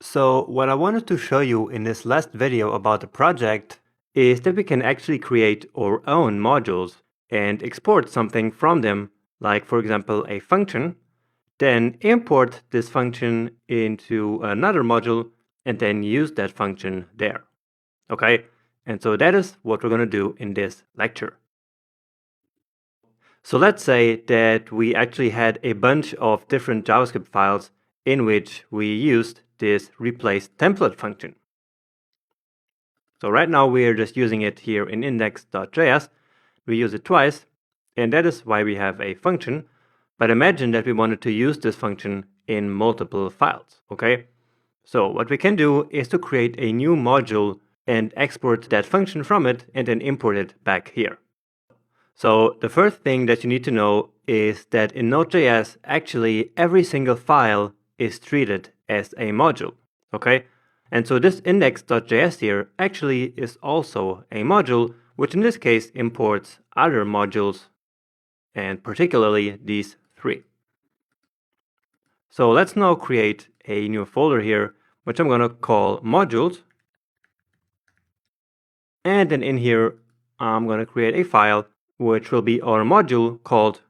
So what I wanted to show you in this last video about the project is that we can actually create our own modules and export something from them, like for example a function, then import this function into another module and then use that function there. Okay, and so that is what we're going to do in this lecture. So let's say that we actually had a bunch of different JavaScript files in which we used this replace template function. So right now we are just using it here in index.js. We use it twice, and that is why we have a function. But imagine that we wanted to use this function in multiple files, okay? So what we can do is to create a new module and export that function from it and then import it back here. So the first thing that you need to know is that in Node.js, actually every single file is treated as a module, okay? And so this index.js here actually is also a module, which in this case imports other modules, and particularly these three. So let's now create a new folder here, which I'm going to call modules. And then in here, I'm going to create a file, which will be our module called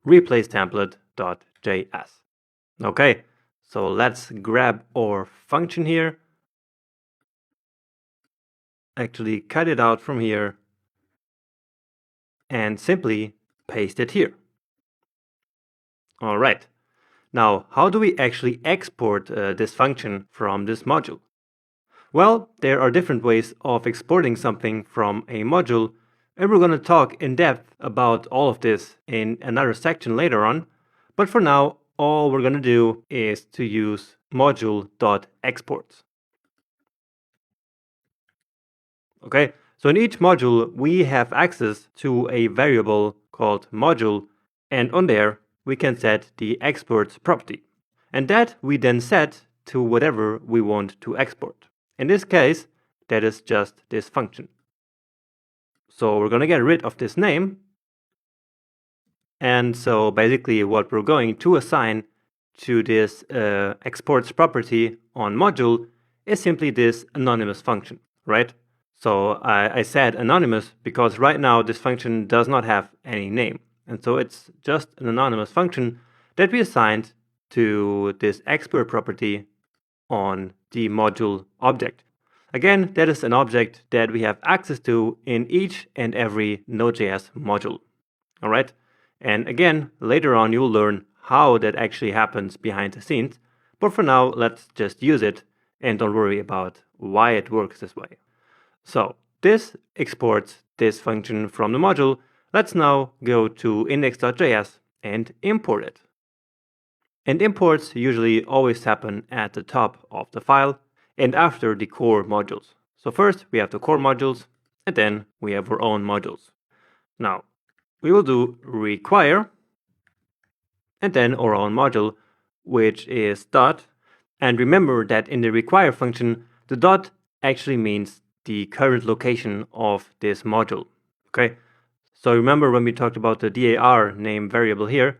replacetemplate.js. Okay, so let's grab our function here, actually cut it out from here, and simply paste it here. All right, now how do we actually export this function from this module? Well, there are different ways of exporting something from a module, and we're going to talk in depth about all of this in another section later on. But for now, all we're going to do is to use module.exports. Okay, so in each module, we have access to a variable called module, and on there, we can set the export property. And that we then set to whatever we want to export. In this case, that is just this function. So we're going to get rid of this name. And so basically what we're going to assign to this exports property on module is simply this anonymous function, right? So I said anonymous because right now this function does not have any name. And so it's just an anonymous function that we assigned to this export property on the module object. Again, that is an object that we have access to in each and every Node.js module. All right. And again, later on, you'll learn how that actually happens behind the scenes. But for now, let's just use it and don't worry about why it works this way. So this exports this function from the module. Let's now go to index.js and import it. And imports usually always happen at the top of the file and after the core modules. So first we have the core modules, and then we have our own modules. Now we will do require, and then our own module, which is dot. And remember that in the require function, the dot actually means the current location of this module. Okay, so remember when we talked about the dar name variable here,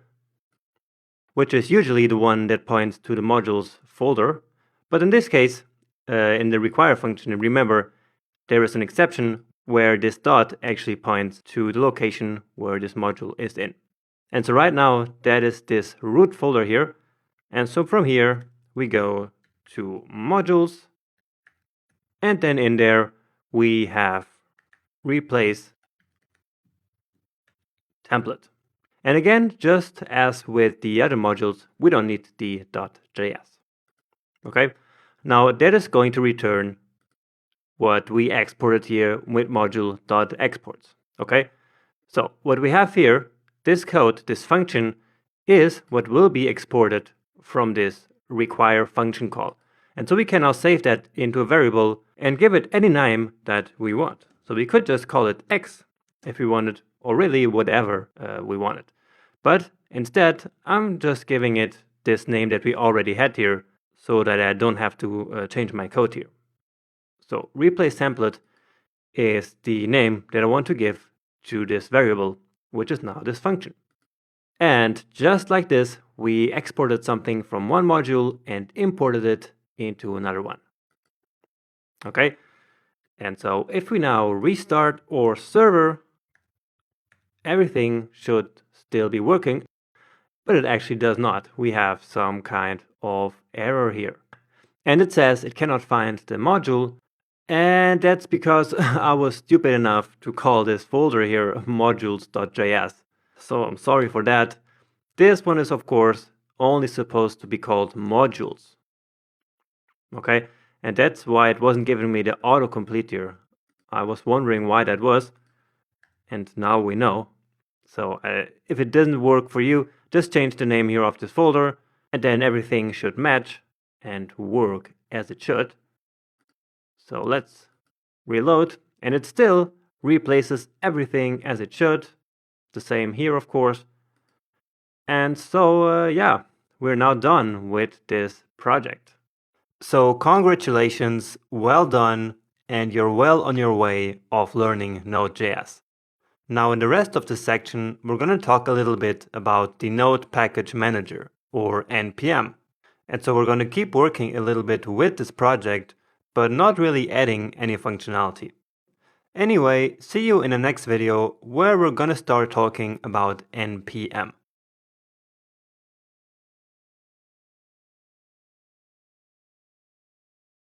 which is usually the one that points to the modules folder. But in this case, in the require function, remember there is an exception where this dot actually points to the location where this module is in. And so right now, that is this root folder here. And so from here, we go to modules. And then in there, we have replace template. And again, just as with the other modules, we don't need the .js. Okay, now that is going to return what we exported here with module.exports. Okay, so what we have here, this code, this function, is what will be exported from this require function call. And so we can now save that into a variable and give it any name that we want. So we could just call it x if we wanted, or really whatever we wanted. But instead, I'm just giving it this name that we already had here so that I don't have to change my code here. So replace template is the name that I want to give to this variable, which is now this function. And just like this, we exported something from one module and imported it into another one. Okay, and so if we now restart our server, everything should still be working, but it actually does not. We have some kind of error here. And it says it cannot find the module, and that's because I was stupid enough to call this folder here modules.js. So I'm sorry for that. This one is, of course, only supposed to be called modules. Okay, and that's why it wasn't giving me the autocomplete here. I was wondering why that was, and now we know. So if it doesn't work for you, just change the name here of this folder, and then everything should match and work as it should. So let's reload, and it still replaces everything as it should. The same here, of course. And so, yeah, we're now done with this project. So congratulations, well done, and you're well on your way of learning Node.js. Now in the rest of the section, we're going to talk a little bit about the Node Package Manager, or NPM. And so we're going to keep working a little bit with this project, but not really adding any functionality. Anyway, see you in the next video where we're going to start talking about NPM.